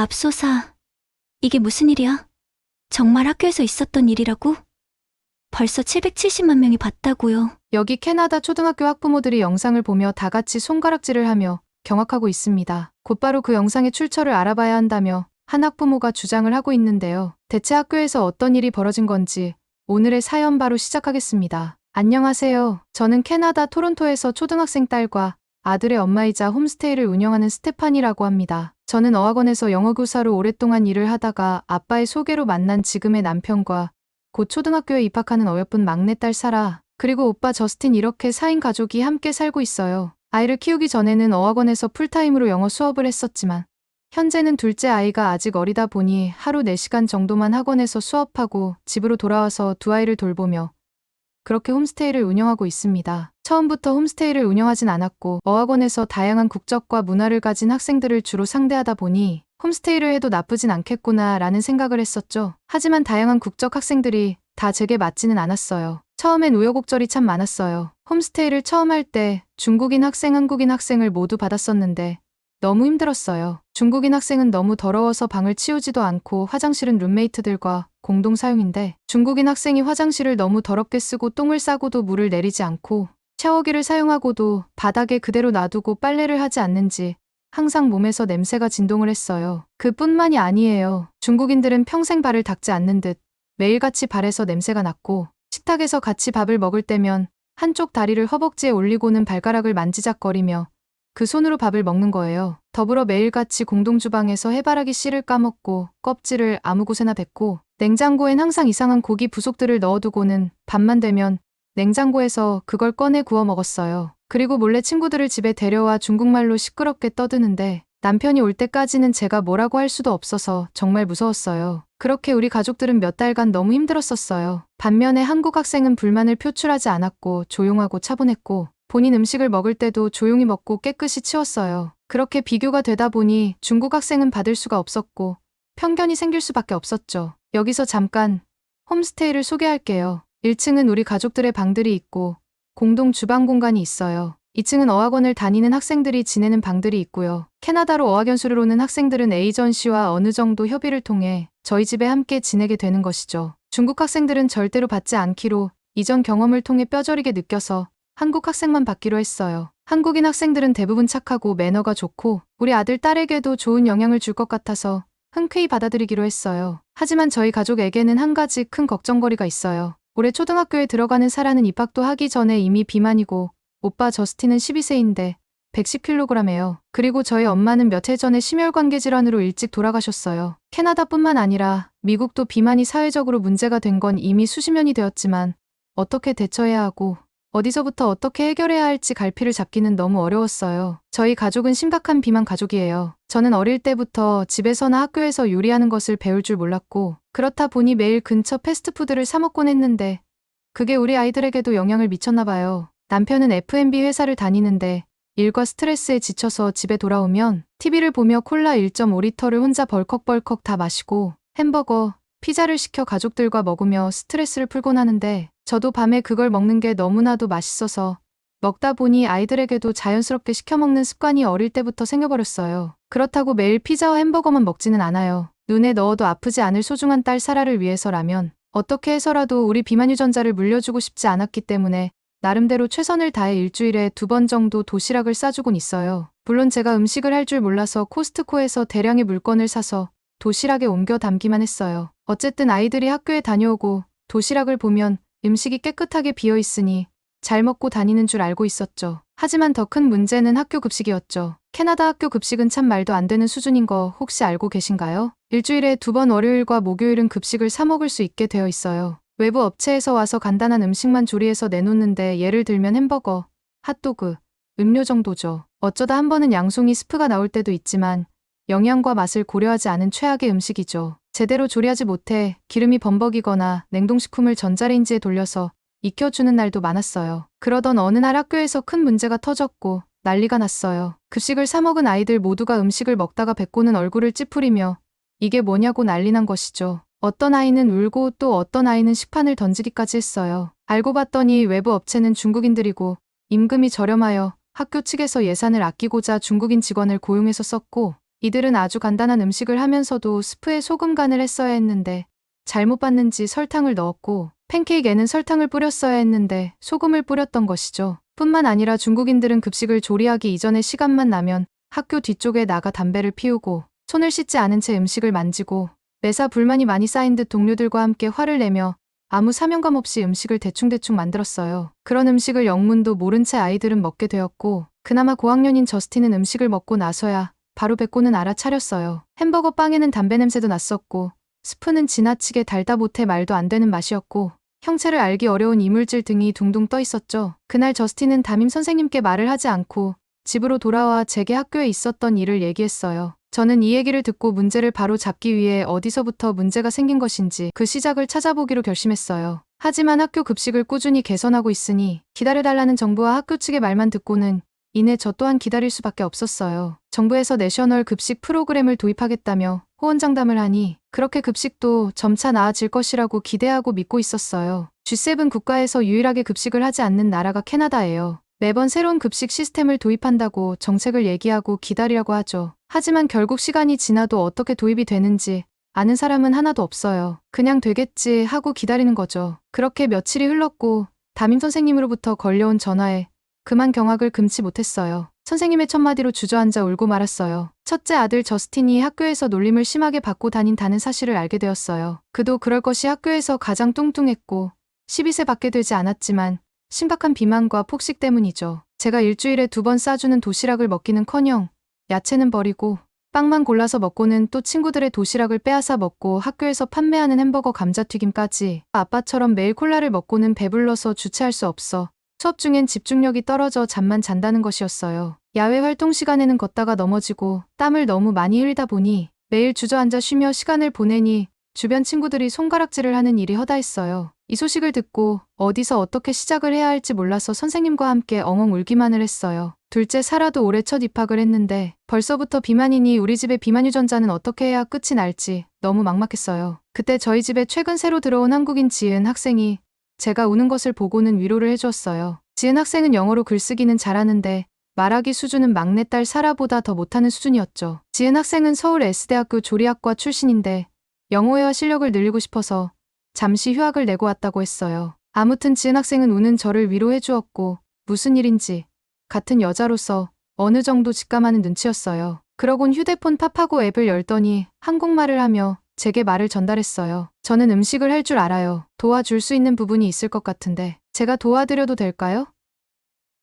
맙소사, 이게 무슨 일이야? 정말 학교에서 있었던 일이라고? 벌써 770만 명이 봤다고요. 여기 캐나다 초등학교 학부모들이 영상을 보며 다 같이 손가락질을 하며 경악하고 있습니다. 곧바로 그 영상의 출처를 알아봐야 한다며 한 학부모가 주장을 하고 있는데요. 대체 학교에서 어떤 일이 벌어진 건지 오늘의 사연 바로 시작하겠습니다. 안녕하세요. 저는 캐나다 토론토에서 초등학생 딸과 아들의 엄마이자 홈스테이를 운영하는 스테판이라고 합니다. 저는 어학원에서 영어교사로 오랫동안 일을 하다가 아빠의 소개로 만난 지금의 남편과 곧 초등학교에 입학하는 어여쁜 막내딸 사라, 그리고 오빠 저스틴, 이렇게 4인 가족이 함께 살고 있어요. 아이를 키우기 전에는 어학원에서 풀타임으로 영어 수업을 했었지만 현재는 둘째 아이가 아직 어리다 보니 하루 4시간 정도만 학원에서 수업하고 집으로 돌아와서 두 아이를 돌보며 그렇게 홈스테이를 운영하고 있습니다. 처음부터 홈스테이를 운영하진 않았고 어학원에서 다양한 국적과 문화를 가진 학생들을 주로 상대하다 보니 홈스테이를 해도 나쁘진 않겠구나 라는 생각을 했었죠. 하지만 다양한 국적 학생들이 다 제게 맞지는 않았어요. 처음엔 우여곡절이 참 많았어요. 홈스테이를 처음 할 때 중국인 학생, 한국인 학생을 모두 받았었는데 너무 힘들었어요. 중국인 학생은 너무 더러워서 방을 치우지도 않고 화장실은 룸메이트들과 공동 사용인데 중국인 학생이 화장실을 너무 더럽게 쓰고 똥을 싸고도 물을 내리지 않고 샤워기를 사용하고도 바닥에 그대로 놔두고 빨래를 하지 않는지 항상 몸에서 냄새가 진동을 했어요. 그뿐만이 아니에요. 중국인들은 평생 발을 닦지 않는 듯 매일같이 발에서 냄새가 났고 식탁에서 같이 밥을 먹을 때면 한쪽 다리를 허벅지에 올리고는 발가락을 만지작거리며 그 손으로 밥을 먹는 거예요. 더불어 매일같이 공동주방에서 해바라기 씨를 까먹고 껍질을 아무 곳에나 뱉고 냉장고엔 항상 이상한 고기 부속들을 넣어두고는 밤만 되면 냉장고에서 그걸 꺼내 구워 먹었어요. 그리고 몰래 친구들을 집에 데려와 중국말로 시끄럽게 떠드는데 남편이 올 때까지는 제가 뭐라고 할 수도 없어서 정말 무서웠어요. 그렇게 우리 가족들은 몇 달간 너무 힘들었었어요. 반면에 한국 학생은 불만을 표출하지 않았고 조용하고 차분했고 본인 음식을 먹을 때도 조용히 먹고 깨끗이 치웠어요. 그렇게 비교가 되다 보니 중국 학생은 받을 수가 없었고 편견이 생길 수밖에 없었죠. 여기서 잠깐 홈스테이를 소개할게요. 1층은 우리 가족들의 방들이 있고 공동 주방 공간이 있어요. 2층은 어학원을 다니는 학생들이 지내는 방들이 있고요. 캐나다로 어학연수를 오는 학생들은 에이전시와 어느 정도 협의를 통해 저희 집에 함께 지내게 되는 것이죠. 중국 학생들은 절대로 받지 않기로 이전 경험을 통해 뼈저리게 느껴서 한국 학생만 받기로 했어요. 한국인 학생들은 대부분 착하고 매너가 좋고 우리 아들, 딸에게도 좋은 영향을 줄 것 같아서 흔쾌히 받아들이기로 했어요. 하지만 저희 가족에게는 한 가지 큰 걱정거리가 있어요. 올해 초등학교에 들어가는 사라는 입학도 하기 전에 이미 비만이고 오빠 저스틴은 12세인데 110kg예요. 그리고 저희 엄마는 몇 해 전에 심혈관계 질환으로 일찍 돌아가셨어요. 캐나다뿐만 아니라 미국도 비만이 사회적으로 문제가 된 건 이미 수십 년이 되었지만 어떻게 대처해야 하고 어디서부터 어떻게 해결해야 할지 갈피를 잡기는 너무 어려웠어요. 저희 가족은 심각한 비만 가족이에요. 저는 어릴 때부터 집에서나 학교에서 요리하는 것을 배울 줄 몰랐고 그렇다 보니 매일 근처 패스트푸드를 사 먹곤 했는데 그게 우리 아이들에게도 영향을 미쳤나 봐요. 남편은 F&B 회사를 다니는데 일과 스트레스에 지쳐서 집에 돌아오면 TV를 보며 콜라 1.5리터를 혼자 벌컥벌컥 다 마시고 햄버거, 피자를 시켜 가족들과 먹으며 스트레스를 풀곤 하는데 저도 밤에 그걸 먹는 게 너무나도 맛있어서 먹다 보니 아이들에게도 자연스럽게 시켜 먹는 습관이 어릴 때부터 생겨버렸어요. 그렇다고 매일 피자와 햄버거만 먹지는 않아요. 눈에 넣어도 아프지 않을 소중한 딸 사라를 위해서라면 어떻게 해서라도 우리 비만 유전자를 물려주고 싶지 않았기 때문에 나름대로 최선을 다해 일주일에 2번 정도 도시락을 싸주곤 있어요. 물론 제가 음식을 할 줄 몰라서 코스트코에서 대량의 물건을 사서 도시락에 옮겨 담기만 했어요. 어쨌든 아이들이 학교에 다녀오고 도시락을 보면 음식이 깨끗하게 비어 있으니 잘 먹고 다니는 줄 알고 있었죠. 하지만 더 큰 문제는 학교 급식이었죠. 캐나다 학교 급식은 참 말도 안 되는 수준인 거 혹시 알고 계신가요? 일주일에 2번 월요일과 목요일은 급식을 사 먹을 수 있게 되어 있어요. 외부 업체에서 와서 간단한 음식만 조리해서 내놓는데 예를 들면 햄버거, 핫도그, 음료 정도죠. 어쩌다 한 번은 양송이 스프가 나올 때도 있지만 영양과 맛을 고려하지 않은 최악의 음식이죠. 제대로 조리하지 못해 기름이 범벅이거나 냉동식품을 전자레인지에 돌려서 익혀주는 날도 많았어요. 그러던 어느 날 학교에서 큰 문제가 터졌고 난리가 났어요. 급식을 사 먹은 아이들 모두가 음식을 먹다가 뱉고는 얼굴을 찌푸리며 이게 뭐냐고 난리 난 것이죠. 어떤 아이는 울고 또 어떤 아이는 식판을 던지기까지 했어요. 알고 봤더니 외부 업체는 중국인들이고 임금이 저렴하여 학교 측에서 예산을 아끼고자 중국인 직원을 고용해서 썼고 이들은 아주 간단한 음식을 하면서도 스프에 소금 간을 했어야 했는데 잘못 봤는지 설탕을 넣었고 팬케이크에는 설탕을 뿌렸어야 했는데 소금을 뿌렸던 것이죠. 뿐만 아니라 중국인들은 급식을 조리하기 이전에 시간만 나면 학교 뒤쪽에 나가 담배를 피우고 손을 씻지 않은 채 음식을 만지고 매사 불만이 많이 쌓인 듯 동료들과 함께 화를 내며 아무 사명감 없이 음식을 대충대충 만들었어요. 그런 음식을 영문도 모른 채 아이들은 먹게 되었고 그나마 고학년인 저스틴은 음식을 먹고 나서야 바로 뱉고는 알아차렸어요. 햄버거 빵에는 담배 냄새도 났었고 스프는 지나치게 달다 못해 말도 안 되는 맛이었고 형체를 알기 어려운 이물질 등이 둥둥 떠 있었죠. 그날 저스틴은 담임 선생님께 말을 하지 않고 집으로 돌아와 제게 학교에 있었던 일을 얘기했어요. 저는 이 얘기를 듣고 문제를 바로 잡기 위해 어디서부터 문제가 생긴 것인지 그 시작을 찾아보기로 결심했어요. 하지만 학교 급식을 꾸준히 개선하고 있으니 기다려달라는 정부와 학교 측의 말만 듣고는 이내 저 또한 기다릴 수밖에 없었어요. 정부에서 내셔널 급식 프로그램을 도입하겠다며 호언장담을 하니 그렇게 급식도 점차 나아질 것이라고 기대하고 믿고 있었어요. G7 국가에서 유일하게 급식을 하지 않는 나라가 캐나다예요. 매번 새로운 급식 시스템을 도입한다고 정책을 얘기하고 기다리라고 하죠. 하지만 결국 시간이 지나도 어떻게 도입이 되는지 아는 사람은 하나도 없어요. 그냥 되겠지 하고 기다리는 거죠. 그렇게 며칠이 흘렀고 담임 선생님으로부터 걸려온 전화에 그만 경악을 금치 못했어요. 선생님의 첫마디로 주저앉아 울고 말았어요. 첫째 아들 저스틴이 학교에서 놀림을 심하게 받고 다닌다는 사실을 알게 되었어요. 그도 그럴 것이 학교에서 가장 뚱뚱했고 12세 밖에 되지 않았지만 심각한 비만과 폭식 때문이죠. 제가 일주일에 2번 싸주는 도시락을 먹기는커녕 야채는 버리고 빵만 골라서 먹고는 또 친구들의 도시락을 빼앗아 먹고 학교에서 판매하는 햄버거 감자튀김까지 아빠처럼 매일 콜라를 먹고는 배불러서 주체할 수 없어 수업 중엔 집중력이 떨어져 잠만 잔다는 것이었어요. 야외 활동 시간에는 걷다가 넘어지고 땀을 너무 많이 흘리다 보니 매일 주저앉아 쉬며 시간을 보내니 주변 친구들이 손가락질을 하는 일이 허다했어요. 이 소식을 듣고 어디서 어떻게 시작을 해야 할지 몰라서 선생님과 함께 엉엉 울기만을 했어요. 둘째 사라도 올해 첫 입학을 했는데 벌써부터 비만이니 우리 집의 비만 유전자는 어떻게 해야 끝이 날지 너무 막막했어요. 그때 저희 집에 최근 새로 들어온 한국인 지은 학생이 제가 우는 것을 보고는 위로를 해주었어요. 지은 학생은 영어로 글쓰기는 잘하는데 말하기 수준은 막내딸 사라보다 더 못하는 수준이었죠. 지은 학생은 서울 S대학교 조리학과 출신인데 영어회화 실력을 늘리고 싶어서 잠시 휴학을 내고 왔다고 했어요. 아무튼 지은 학생은 우는 저를 위로해 주었고 무슨 일인지 같은 여자로서 어느 정도 직감하는 눈치였어요. 그러곤 휴대폰 팝하고 앱을 열더니 한국말을 하며 제게 말을 전달했어요. 저는 음식을 할 줄 알아요. 도와줄 수 있는 부분이 있을 것 같은데 제가 도와드려도 될까요?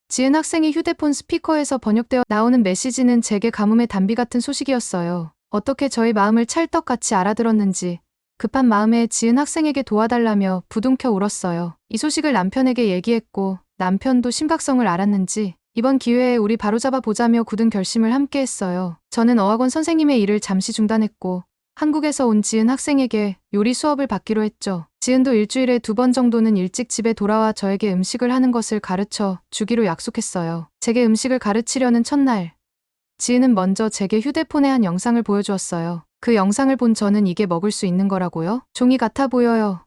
지은 학생의 휴대폰 스피커에서 번역되어 나오는 메시지는 제게 가뭄의 단비 같은 소식이었어요. 어떻게 저의 마음을 찰떡같이 알아들었는지 급한 마음에 지은 학생에게 도와달라며 부둥켜 울었어요. 이 소식을 남편에게 얘기했고 남편도 심각성을 알았는지 이번 기회에 우리 바로잡아 보자며 굳은 결심을 함께 했어요. 저는 어학원 선생님의 일을 잠시 중단했고 한국에서 온 지은 학생에게 요리 수업을 받기로 했죠. 지은도 일주일에 2번 정도는 일찍 집에 돌아와 저에게 음식을 하는 것을 가르쳐 주기로 약속했어요. 제게 음식을 가르치려는 첫날, 지은은 먼저 제게 휴대폰에 한 영상을 보여주었어요. 그 영상을 본 저는 이게 먹을 수 있는 거라고요? 종이 같아 보여요.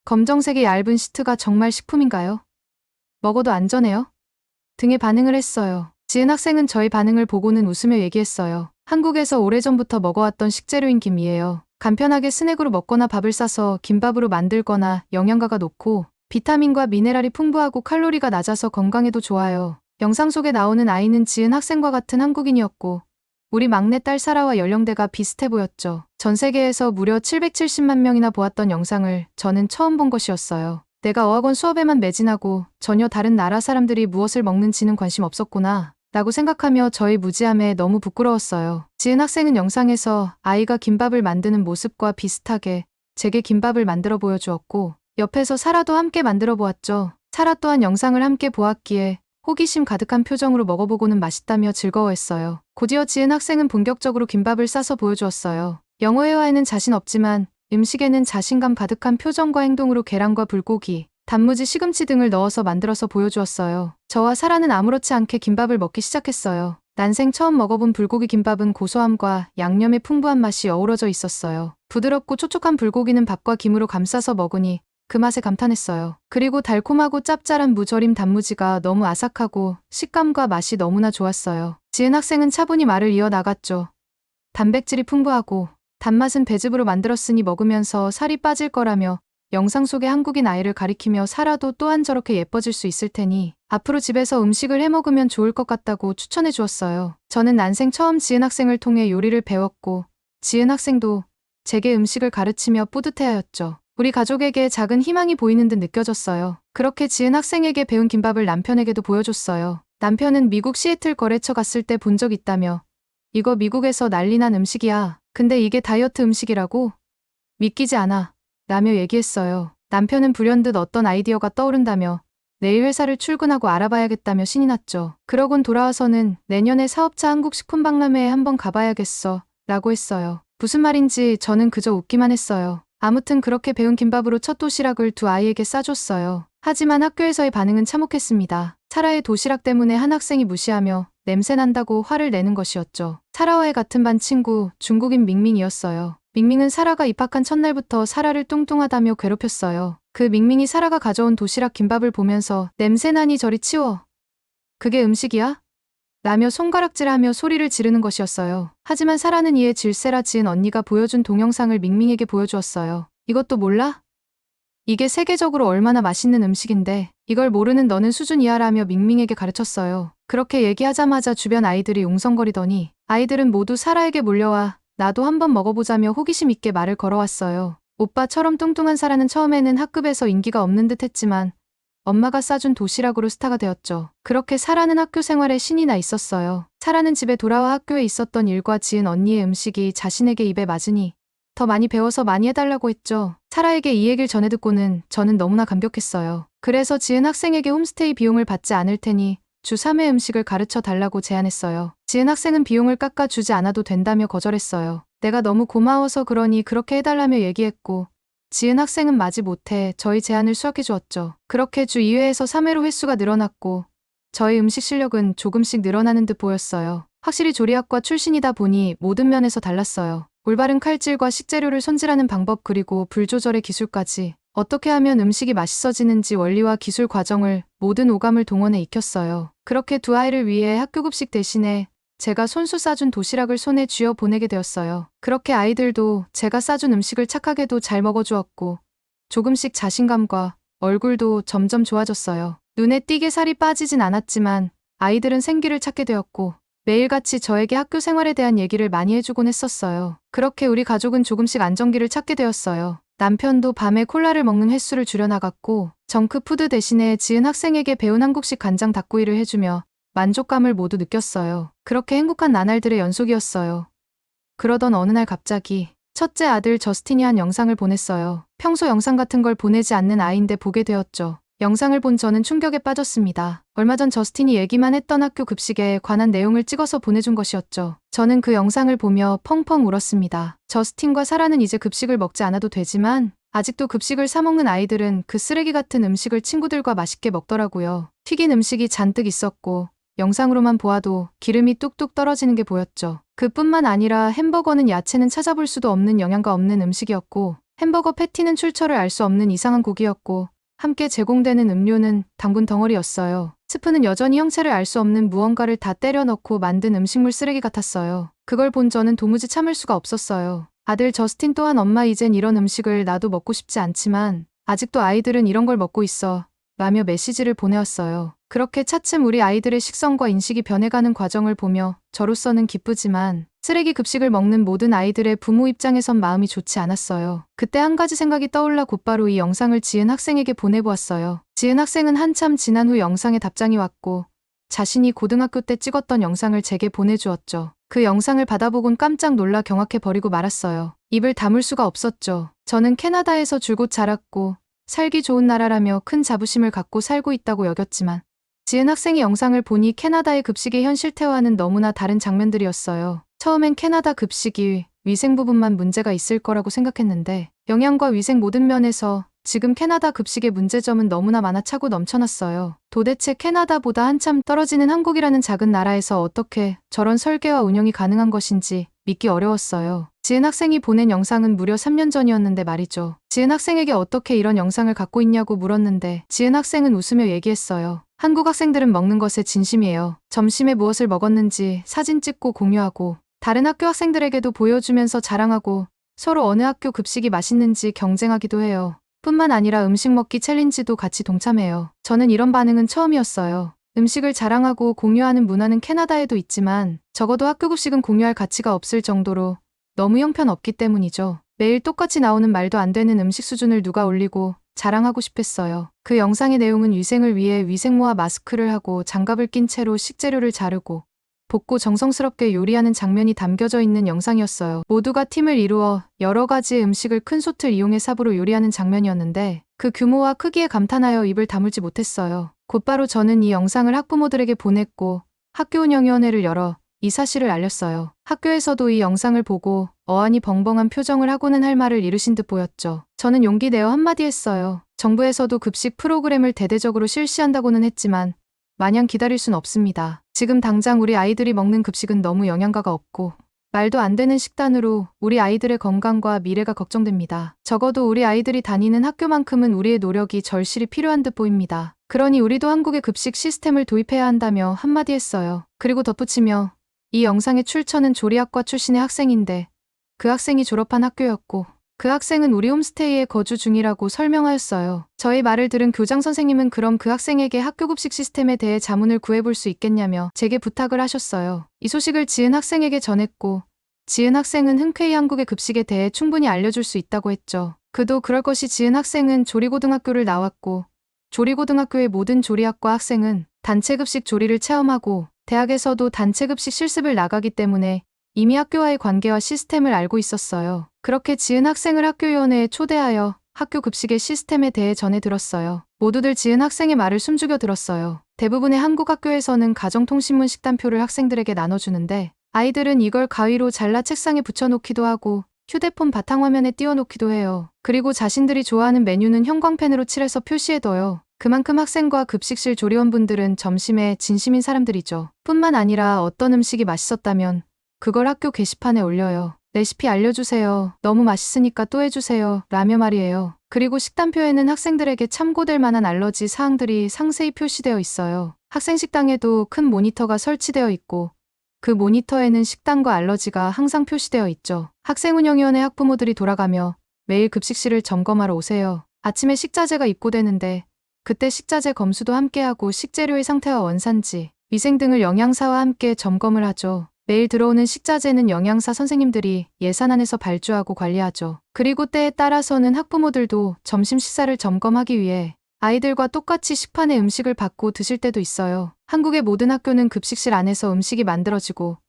검정색의 얇은 시트가 정말 식품인가요? 먹어도 안전해요? 등의 반응을 했어요. 지은 학생은 저희 반응을 보고는 웃으며 얘기했어요. 한국에서 오래전부터 먹어왔던 식재료인 김이에요. 간편하게 스낵으로 먹거나 밥을 싸서 김밥으로 만들거나 영양가가 높고 비타민과 미네랄이 풍부하고 칼로리가 낮아서 건강에도 좋아요. 영상 속에 나오는 아이는 지은 학생과 같은 한국인이었고 우리 막내딸 사라와 연령대가 비슷해 보였죠. 전 세계에서 무려 770만 명이나 보았던 영상을 저는 처음 본 것이었어요. 내가 어학원 수업에만 매진하고 전혀 다른 나라 사람들이 무엇을 먹는지는 관심 없었구나 라고 생각하며 저의 무지함에 너무 부끄러웠어요. 지은 학생은 영상에서 아이가 김밥을 만드는 모습과 비슷하게 제게 김밥을 만들어 보여주었고 옆에서 사라도 함께 만들어 보았죠. 사라 또한 영상을 함께 보았기에 호기심 가득한 표정으로 먹어보고는 맛있다며 즐거워했어요. 곧이어 지은 학생은 본격적으로 김밥을 싸서 보여주었어요. 영어 회화에는 자신 없지만 음식에는 자신감 가득한 표정과 행동으로 계란과 불고기, 단무지, 시금치 등을 넣어서 만들어서 보여주었어요. 저와 사라는 아무렇지 않게 김밥을 먹기 시작했어요. 난생 처음 먹어본 불고기 김밥은 고소함과 양념의 풍부한 맛이 어우러져 있었어요. 부드럽고 촉촉한 불고기는 밥과 김으로 감싸서 먹으니 그 맛에 감탄했어요. 그리고 달콤하고 짭짤한 무절임 단무지가 너무 아삭하고 식감과 맛이 너무나 좋았어요. 지은 학생은 차분히 말을 이어나갔죠. 단백질이 풍부하고 단맛은 배즙으로 만들었으니 먹으면서 살이 빠질 거라며 영상 속의 한국인 아이를 가리키며 살아도 또한 저렇게 예뻐질 수 있을 테니 앞으로 집에서 음식을 해 먹으면 좋을 것 같다고 추천해 주었어요. 저는 난생 처음 지은 학생을 통해 요리를 배웠고 지은 학생도 제게 음식을 가르치며 뿌듯해하였죠. 우리 가족에게 작은 희망이 보이는 듯 느껴졌어요. 그렇게 지은 학생에게 배운 김밥을 남편에게도 보여줬어요. 남편은 미국 시애틀 거래처 갔을 때 본 적 있다며 이거 미국에서 난리난 음식이야. 근데 이게 다이어트 음식이라고? 믿기지 않아. 라며 얘기했어요. 남편은 불현듯 어떤 아이디어가 떠오른다며 내일 회사를 출근하고 알아봐야겠다며 신이 났죠. 그러곤 돌아와서는 내년에 사업차 한국식품박람회에 한번 가봐야겠어. 라고 했어요. 무슨 말인지 저는 그저 웃기만 했어요. 아무튼 그렇게 배운 김밥으로 첫 도시락을 두 아이에게 싸줬어요. 하지만 학교에서의 반응은 참혹했습니다. 사라의 도시락 때문에 한 학생이 무시하며 냄새난다고 화를 내는 것이었죠. 사라와의 같은 반 친구 중국인 밍밍이었어요. 밍밍은 사라가 입학한 첫날부터 사라를 뚱뚱하다며 괴롭혔어요. 그 밍밍이 사라가 가져온 도시락 김밥을 보면서 냄새나니 저리 치워. 그게 음식이야? 라며 손가락질하며 소리를 지르는 것이었어요. 하지만 사라는 이에 질세라 지은 언니가 보여준 동영상을 밍밍에게 보여주었어요. 이것도 몰라? 이게 세계적으로 얼마나 맛있는 음식인데 이걸 모르는 너는 수준 이하라며 밍밍에게 가르쳤어요. 그렇게 얘기하자마자 주변 아이들이 웅성거리더니 아이들은 모두 사라에게 몰려와 나도 한번 먹어보자며 호기심 있게 말을 걸어왔어요. 오빠처럼 뚱뚱한 사라는 처음에는 학급에서 인기가 없는 듯 했지만 엄마가 싸준 도시락으로 스타가 되었죠. 그렇게 사라는 학교 생활에 신이 나 있었어요. 사라는 집에 돌아와 학교에 있었던 일과 지은 언니의 음식이 자신에게 입에 맞으니 더 많이 배워서 많이 해달라고 했죠. 사라에게 이 얘기를 전해 듣고는 저는 너무나 감격했어요. 그래서 지은 학생에게 홈스테이 비용을 받지 않을 테니 주 3회 음식을 가르쳐 달라고 제안했어요. 지은 학생은 비용을 깎아주지 않아도 된다며 거절했어요. 내가 너무 고마워서 그러니 그렇게 해달라며 얘기했고 지은 학생은 마지 못해 저희 제안을 수락해 주었죠. 그렇게 주 2회에서 3회로 횟수가 늘어났고 저희 음식 실력은 조금씩 늘어나는 듯 보였어요. 확실히 조리학과 출신이다 보니 모든 면에서 달랐어요. 올바른 칼질과 식재료를 손질하는 방법 그리고 불 조절의 기술까지 어떻게 하면 음식이 맛있어지는지 원리와 기술 과정을 모든 오감을 동원해 익혔어요. 그렇게 두 아이를 위해 학교급식 대신에 제가 손수 싸준 도시락을 손에 쥐어 보내게 되었어요. 그렇게 아이들도 제가 싸준 음식을 착하게도 잘 먹어주었고 조금씩 자신감과 얼굴도 점점 좋아졌어요. 눈에 띄게 살이 빠지진 않았지만 아이들은 생기를 찾게 되었고 매일같이 저에게 학교 생활에 대한 얘기를 많이 해주곤 했었어요. 그렇게 우리 가족은 조금씩 안정기를 찾게 되었어요. 남편도 밤에 콜라를 먹는 횟수를 줄여나갔고 정크푸드 대신에 지은 학생에게 배운 한국식 간장 닭구이를 해주며 만족감을 모두 느꼈어요. 그렇게 행복한 나날들의 연속이었어요. 그러던 어느 날 갑자기 첫째 아들 저스틴이 한 영상을 보냈어요. 평소 영상 같은 걸 보내지 않는 아이인데 보게 되었죠. 영상을 본 저는 충격에 빠졌습니다. 얼마 전 저스틴이 얘기만 했던 학교 급식에 관한 내용을 찍어서 보내준 것이었죠. 저는 그 영상을 보며 펑펑 울었습니다. 저스틴과 사라는 이제 급식을 먹지 않아도 되지만 아직도 급식을 사 먹는 아이들은 그 쓰레기 같은 음식을 친구들과 맛있게 먹더라고요. 튀긴 음식이 잔뜩 있었고 영상으로만 보아도 기름이 뚝뚝 떨어지는 게 보였죠. 그뿐만 아니라 햄버거는 야채는 찾아볼 수도 없는 영양가 없는 음식이었고 햄버거 패티는 출처를 알 수 없는 이상한 고기였고 함께 제공되는 음료는 당분 덩어리였어요. 스프는 여전히 형체를 알 수 없는 무언가를 다 때려 넣고 만든 음식물 쓰레기 같았어요. 그걸 본 저는 도무지 참을 수가 없었어요. 아들 저스틴 또한 엄마 이젠 이런 음식을 나도 먹고 싶지 않지만 아직도 아이들은 이런 걸 먹고 있어 라며 메시지를 보내왔어요. 그렇게 차츰 우리 아이들의 식성과 인식이 변해가는 과정을 보며 저로서는 기쁘지만 쓰레기 급식을 먹는 모든 아이들의 부모 입장에선 마음이 좋지 않았어요. 그때 한 가지 생각이 떠올라 곧바로 이 영상을 지은 학생에게 보내보았어요. 지은 학생은 한참 지난 후 영상에 답장이 왔고 자신이 고등학교 때 찍었던 영상을 제게 보내주었죠. 그 영상을 받아보곤 깜짝 놀라 경악해 버리고 말았어요. 입을 다물 수가 없었죠. 저는 캐나다에서 줄곧 자랐고 살기 좋은 나라라며 큰 자부심을 갖고 살고 있다고 여겼지만 지은 학생의 영상을 보니 캐나다의 급식의 현 실태와는 너무나 다른 장면들이었어요. 처음엔 캐나다 급식이 위생 부분만 문제가 있을 거라고 생각했는데 영양과 위생 모든 면에서 지금 캐나다 급식의 문제점은 너무나 많아 차고 넘쳐났어요. 도대체 캐나다보다 한참 떨어지는 한국이라는 작은 나라에서 어떻게 저런 설계와 운영이 가능한 것인지 믿기 어려웠어요. 지은 학생이 보낸 영상은 무려 3년 전이었는데 말이죠. 지은 학생에게 어떻게 이런 영상을 갖고 있냐고 물었는데 지은 학생은 웃으며 얘기했어요. 한국 학생들은 먹는 것에 진심이에요. 점심에 무엇을 먹었는지 사진 찍고 공유하고 다른 학교 학생들에게도 보여주면서 자랑하고 서로 어느 학교 급식이 맛있는지 경쟁하기도 해요. 뿐만 아니라 음식 먹기 챌린지도 같이 동참해요. 저는 이런 반응은 처음이었어요. 음식을 자랑하고 공유하는 문화는 캐나다에도 있지만 적어도 학교 급식은 공유할 가치가 없을 정도로 너무 형편없기 때문이죠. 매일 똑같이 나오는 말도 안 되는 음식 수준을 누가 올리고 자랑하고 싶었어요. 그 영상의 내용은 위생을 위해 위생모와 마스크를 하고 장갑을 낀 채로 식재료를 자르고 볶고 정성스럽게 요리하는 장면이 담겨져 있는 영상이었어요. 모두가 팀을 이루어 여러 가지의 음식을 큰 솥을 이용해 삽으로 요리하는 장면이었는데 그 규모와 크기에 감탄하여 입을 다물지 못했어요. 곧바로 저는 이 영상을 학부모들에게 보냈고 학교운영위원회를 열어 이 사실을 알렸어요. 학교에서도 이 영상을 보고 어안이 벙벙한 표정을 하고는 할 말을 잃으신 듯 보였죠. 저는 용기 내어 한마디 했어요. 정부에서도 급식 프로그램을 대대적으로 실시한다고는 했지만 마냥 기다릴 순 없습니다. 지금 당장 우리 아이들이 먹는 급식은 너무 영양가가 없고 말도 안 되는 식단으로 우리 아이들의 건강과 미래가 걱정됩니다. 적어도 우리 아이들이 다니는 학교만큼은 우리의 노력이 절실히 필요한 듯 보입니다. 그러니 우리도 한국의 급식 시스템을 도입해야 한다며 한마디 했어요. 그리고 덧붙이며 이 영상의 출처는 조리학과 출신의 학생인데 그 학생이 졸업한 학교였고 그 학생은 우리 홈스테이에 거주 중이라고 설명하였어요. 저의 말을 들은 교장 선생님은 그럼 그 학생에게 학교 급식 시스템에 대해 자문을 구해볼 수 있겠냐며 제게 부탁을 하셨어요. 이 소식을 지은 학생에게 전했고 지은 학생은 흔쾌히 한국의 급식에 대해 충분히 알려줄 수 있다고 했죠. 그도 그럴 것이 지은 학생은 조리고등학교를 나왔고 조리고등학교의 모든 조리학과 학생은 단체급식 조리를 체험하고 대학에서도 단체급식 실습을 나가기 때문에 이미 학교와의 관계와 시스템을 알고 있었어요. 그렇게 지은 학생을 학교위원회에 초대하여 학교 급식의 시스템에 대해 전해 들었어요. 모두들 지은 학생의 말을 숨죽여 들었어요. 대부분의 한국 학교에서는 가정통신문 식단표를 학생들에게 나눠주는데 아이들은 이걸 가위로 잘라 책상에 붙여놓기도 하고 휴대폰 바탕화면에 띄워놓기도 해요. 그리고 자신들이 좋아하는 메뉴는 형광펜으로 칠해서 표시해둬요. 그만큼 학생과 급식실 조리원분들은 점심에 진심인 사람들이죠. 뿐만 아니라 어떤 음식이 맛있었다면 그걸 학교 게시판에 올려요. 레시피 알려주세요. 너무 맛있으니까 또 해주세요. 라며 말이에요. 그리고 식단표에는 학생들에게 참고될 만한 알러지 사항들이 상세히 표시되어 있어요. 학생 식당에도 큰 모니터가 설치되어 있고 그 모니터에는 식단과 알러지가 항상 표시되어 있죠. 학생운영위원회 학부모들이 돌아가며 매일 급식실을 점검하러 오세요. 아침에 식자재가 입고되는데 그때 식자재 검수도 함께하고 식재료의 상태와 원산지, 위생 등을 영양사와 함께 점검을 하죠. 매일 들어오는 식자재는 영양사 선생님들이 예산안에서 발주하고 관리하죠. 그리고 때에 따라서는 학부모들도 점심 식사를 점검하기 위해 아이들과 똑같이 식판에 음식을 받고 드실 때도 있어요. 한국의 모든 학교는 급식실 안에서 음식이 만들어지고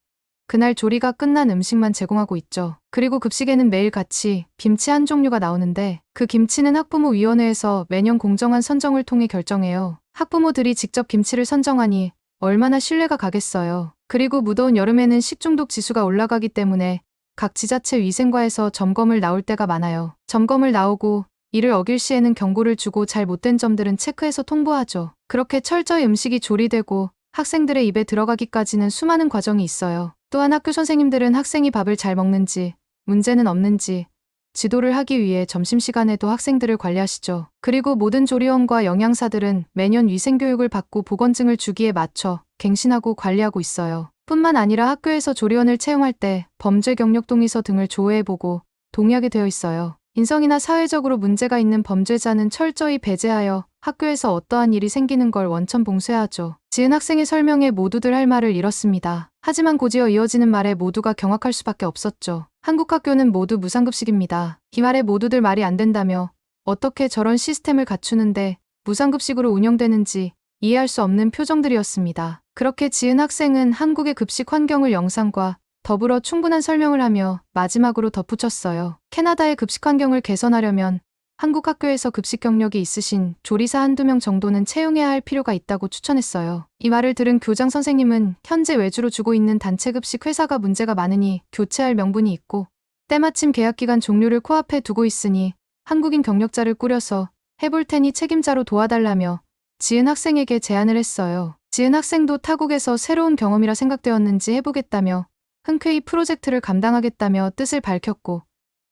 그날 조리가 끝난 음식만 제공하고 있죠. 그리고 급식에는 매일같이 김치 한 종류가 나오는데 그 김치는 학부모위원회에서 매년 공정한 선정을 통해 결정해요. 학부모들이 직접 김치를 선정하니 얼마나 신뢰가 가겠어요. 그리고 무더운 여름에는 식중독 지수가 올라가기 때문에 각 지자체 위생과에서 점검을 나올 때가 많아요. 점검을 나오고 이를 어길 시에는 경고를 주고 잘 못된 점들은 체크해서 통보하죠. 그렇게 철저히 음식이 조리되고 학생들의 입에 들어가기까지는 수많은 과정이 있어요. 또한 학교 선생님들은 학생이 밥을 잘 먹는지, 문제는 없는지 지도를 하기 위해 점심시간에도 학생들을 관리하시죠. 그리고 모든 조리원과 영양사들은 매년 위생교육을 받고 보건증을 주기에 맞춰 갱신하고 관리하고 있어요. 뿐만 아니라 학교에서 조리원을 채용할 때 범죄 경력 동의서 등을 조회해보고 동의하게 되어 있어요. 인성이나 사회적으로 문제가 있는 범죄자는 철저히 배제하여 학교에서 어떠한 일이 생기는 걸 원천 봉쇄하죠. 지은 학생의 설명에 모두들 할 말을 잃었습니다. 하지만 곧이어 이어지는 말에 모두가 경악할 수밖에 없었죠. 한국 학교는 모두 무상급식입니다. 이 말에 모두들 말이 안 된다며 어떻게 저런 시스템을 갖추는데 무상급식으로 운영되는지 이해할 수 없는 표정들이었습니다. 그렇게 지은 학생은 한국의 급식 환경을 영상과 더불어 충분한 설명을 하며 마지막으로 덧붙였어요. 캐나다의 급식 환경을 개선하려면 한국 학교에서 급식 경력이 있으신 조리사 한두 명 정도는 채용해야 할 필요가 있다고 추천했어요. 이 말을 들은 교장 선생님은 현재 외주로 주고 있는 단체급식 회사가 문제가 많으니 교체할 명분이 있고 때마침 계약기간 종료를 코앞에 두고 있으니 한국인 경력자를 꾸려서 해볼 테니 책임자로 도와달라며 지은 학생에게 제안을 했어요. 지은 학생도 타국에서 새로운 경험이라 생각되었는지 해보겠다며 흔쾌히 프로젝트를 감당하겠다며 뜻을 밝혔고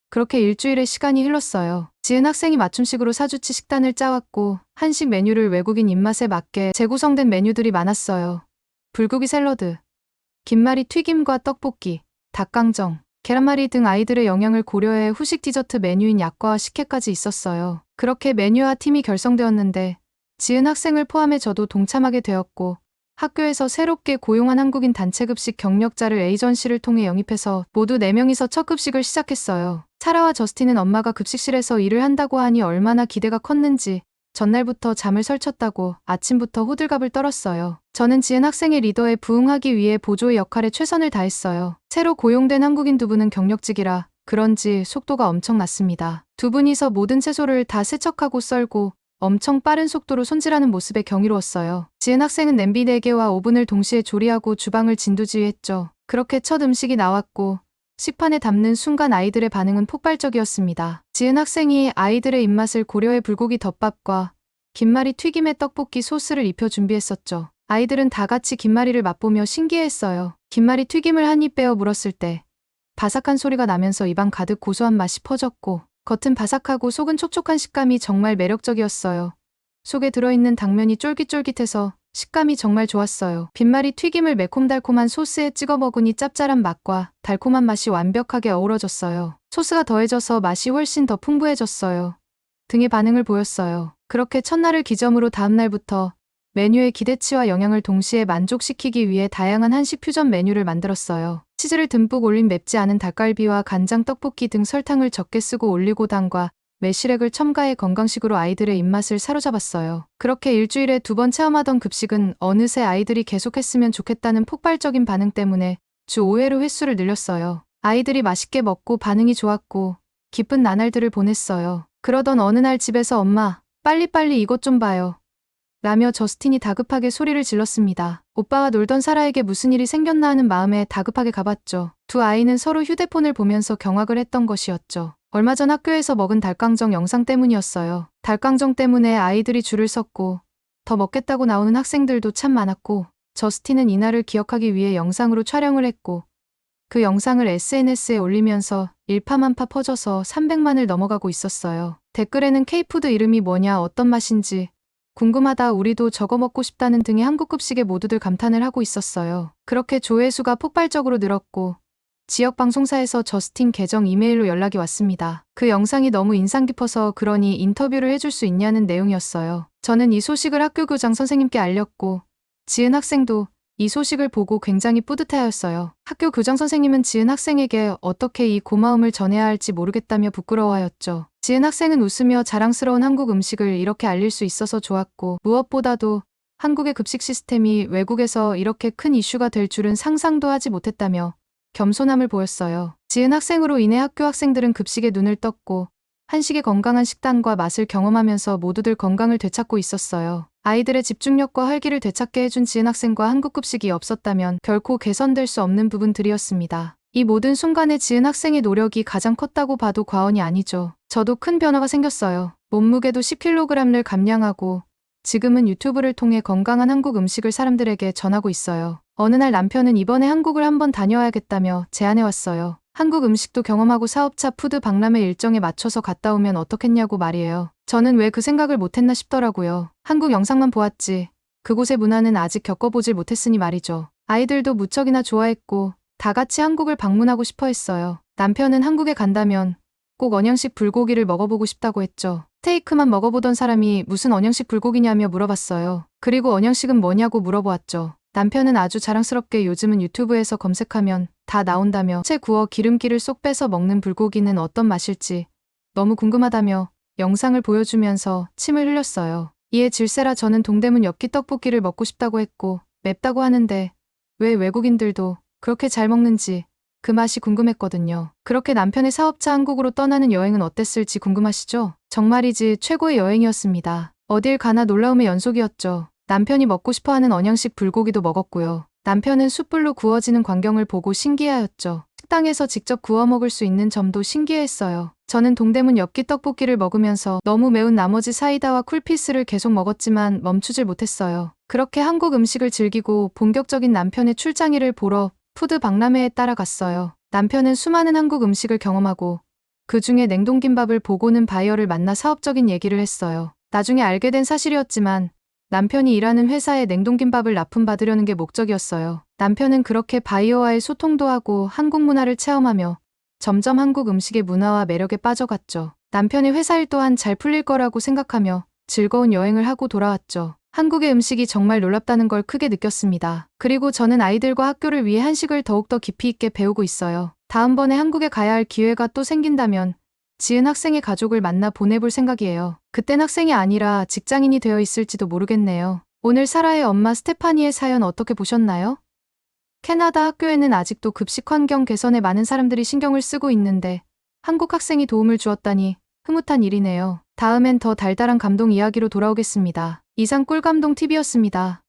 그렇게 일주일의 시간이 흘렀어요. 지은 학생이 맞춤식으로 사주치 식단을 짜왔고 한식 메뉴를 외국인 입맛에 맞게 재구성된 메뉴들이 많았어요. 불고기 샐러드, 김말이 튀김과 떡볶이, 닭강정, 계란말이 등 아이들의 영양을 고려해 후식 디저트 메뉴인 약과와 식혜까지 있었어요. 그렇게 메뉴와 팀이 결성되었는데 지은 학생을 포함해 저도 동참하게 되었고 학교에서 새롭게 고용한 한국인 단체급식 경력자를 에이전시를 통해 영입해서 모두 4명이서 첫 급식을 시작했어요. 사라와 저스틴은 엄마가 급식실에서 일을 한다고 하니 얼마나 기대가 컸는지 전날부터 잠을 설쳤다고 아침부터 호들갑을 떨었어요. 저는 지은 학생의 리더에 부응하기 위해 보조의 역할에 최선을 다했어요. 새로 고용된 한국인 두 분은 경력직이라 그런지 속도가 엄청났습니다. 두 분이서 모든 채소를 다 세척하고 썰고 엄청 빠른 속도로 손질하는 모습에 경이로웠어요. 지은 학생은 냄비 4개와 오븐을 동시에 조리하고 주방을 진두지휘했죠. 그렇게 첫 음식이 나왔고 식판에 담는 순간 아이들의 반응은 폭발적이었습니다. 지은 학생이 아이들의 입맛을 고려해 불고기 덮밥과 김말이 튀김에 떡볶이 소스를 입혀 준비했었죠. 아이들은 다 같이 김말이를 맛보며 신기해했어요. 김말이 튀김을 한 입 빼어 물었을 때 바삭한 소리가 나면서 입안 가득 고소한 맛이 퍼졌고 겉은 바삭하고 속은 촉촉한 식감이 정말 매력적이었어요. 속에 들어있는 당면이 쫄깃쫄깃해서 식감이 정말 좋았어요. 빈말이 튀김을 매콤달콤한 소스에 찍어 먹으니 짭짤한 맛과 달콤한 맛이 완벽하게 어우러졌어요. 소스가 더해져서 맛이 훨씬 더 풍부해졌어요. 등의 반응을 보였어요. 그렇게 첫날을 기점으로 다음날부터 메뉴의 기대치와 영양을 동시에 만족시키기 위해 다양한 한식 퓨전 메뉴를 만들었어요. 치즈를 듬뿍 올린 맵지 않은 닭갈비와 간장 떡볶이 등 설탕을 적게 쓰고 올리고당과 매실액을 첨가해 건강식으로 아이들의 입맛을 사로잡았어요. 그렇게 일주일에 2번 체험하던 급식은 어느새 아이들이 계속했으면 좋겠다는 폭발적인 반응 때문에 주 5회로 횟수를 늘렸어요. 아이들이 맛있게 먹고 반응이 좋았고 기쁜 나날들을 보냈어요. 그러던 어느 날 집에서 엄마, 빨리빨리 이것 좀 봐요. 라며 저스틴이 다급하게 소리를 질렀습니다. 오빠와 놀던 사라에게 무슨 일이 생겼나 하는 마음에 다급하게 가봤죠. 두 아이는 서로 휴대폰을 보면서 경악을 했던 것이었죠. 얼마 전 학교에서 먹은 닭강정 영상 때문이었어요. 닭강정 때문에 아이들이 줄을 섰고 더 먹겠다고 나오는 학생들도 참 많았고 저스틴은 이날을 기억하기 위해 영상으로 촬영을 했고 그 영상을 SNS에 올리면서 일파만파 퍼져서 300만을 넘어가고 있었어요. 댓글에는 K푸드 이름이 뭐냐, 어떤 맛인지 궁금하다, 우리도 저거 먹고 싶다는 등의 한국급식에 모두들 감탄을 하고 있었어요. 그렇게 조회수가 폭발적으로 늘었고 지역 방송사에서 저스틴 계정 이메일로 연락이 왔습니다. 그 영상이 너무 인상 깊어서 그러니 인터뷰를 해줄 수 있냐는 내용이었어요. 저는 이 소식을 학교 교장 선생님께 알렸고 지은 학생도 이 소식을 보고 굉장히 뿌듯해하였어요. 학교 교장 선생님은 지은 학생에게 어떻게 이 고마움을 전해야 할지 모르겠다며 부끄러워하였죠. 지은 학생은 웃으며 자랑스러운 한국 음식을 이렇게 알릴 수 있어서 좋았고 무엇보다도 한국의 급식 시스템이 외국에서 이렇게 큰 이슈가 될 줄은 상상도 하지 못했다며 겸손함을 보였어요. 지은 학생으로 인해 학교 학생들은 급식에 눈을 떴고 한식의 건강한 식단과 맛을 경험하면서 모두들 건강을 되찾고 있었어요. 아이들의 집중력과 활기를 되찾게 해준 지은 학생과 한국 급식이 없었다면 결코 개선될 수 없는 부분들이었습니다. 이 모든 순간에 지은 학생의 노력이 가장 컸다고 봐도 과언이 아니죠. 저도 큰 변화가 생겼어요. 몸무게도 10kg를 감량하고 지금은 유튜브를 통해 건강한 한국 음식을 사람들에게 전하고 있어요. 어느 날 남편은 이번에 한국을 한번 다녀와야겠다며 제안해왔어요. 한국 음식도 경험하고 사업차 푸드 박람회 일정에 맞춰서 갔다 오면 어떻겠냐고 말이에요. 저는 왜 그 생각을 못했나 싶더라고요. 한국 영상만 보았지 그곳의 문화는 아직 겪어보질 못했으니 말이죠. 아이들도 무척이나 좋아했고 다 같이 한국을 방문하고 싶어 했어요. 남편은 한국에 간다면 꼭 언양식 불고기를 먹어보고 싶다고 했죠. 스테이크만 먹어보던 사람이 무슨 언양식 불고기냐며 물어봤어요. 그리고 언양식은 뭐냐고 물어보았죠. 남편은 아주 자랑스럽게 요즘은 유튜브에서 검색하면 다 나온다며 채 구워 기름기를 쏙 빼서 먹는 불고기는 어떤 맛일지 너무 궁금하다며 영상을 보여주면서 침을 흘렸어요. 이에 질세라 저는 동대문 엽기 떡볶이를 먹고 싶다고 했고 맵다고 하는데 왜 외국인들도 그렇게 잘 먹는지 그 맛이 궁금했거든요. 그렇게 남편의 사업차 한국으로 떠나는 여행은 어땠을지 궁금하시죠? 정말이지 최고의 여행이었습니다. 어딜 가나 놀라움의 연속이었죠. 남편이 먹고 싶어하는 언양식 불고기도 먹었고요. 남편은 숯불로 구워지는 광경을 보고 신기해하였죠. 식당에서 직접 구워 먹을 수 있는 점도 신기했어요. 저는 동대문 엽기 떡볶이를 먹으면서 너무 매운 나머지 사이다와 쿨피스를 계속 먹었지만 멈추질 못했어요. 그렇게 한국 음식을 즐기고 본격적인 남편의 출장일을 보러 푸드 박람회에 따라갔어요. 남편은 수많은 한국 음식을 경험하고 그 중에 냉동김밥을 보고는 바이어를 만나 사업적인 얘기를 했어요. 나중에 알게 된 사실이었지만 남편이 일하는 회사에 냉동김밥을 납품받으려는 게 목적이었어요. 남편은 그렇게 바이어와의 소통도 하고 한국 문화를 체험하며 점점 한국 음식의 문화와 매력에 빠져갔죠. 남편의 회사 일 또한 잘 풀릴 거라고 생각하며 즐거운 여행을 하고 돌아왔죠. 한국의 음식이 정말 놀랍다는 걸 크게 느꼈습니다. 그리고 저는 아이들과 학교를 위해 한식을 더욱더 깊이 있게 배우고 있어요. 다음번에 한국에 가야 할 기회가 또 생긴다면 지은 학생의 가족을 만나 보내볼 생각이에요. 그땐 학생이 아니라 직장인이 되어 있을지도 모르겠네요. 오늘 사라의 엄마 스테파니의 사연 어떻게 보셨나요? 캐나다 학교에는 아직도 급식 환경 개선에 많은 사람들이 신경을 쓰고 있는데 한국 학생이 도움을 주었다니 흐뭇한 일이네요. 다음엔 더 달달한 감동 이야기로 돌아오겠습니다. 이상 꿀감동 TV였습니다.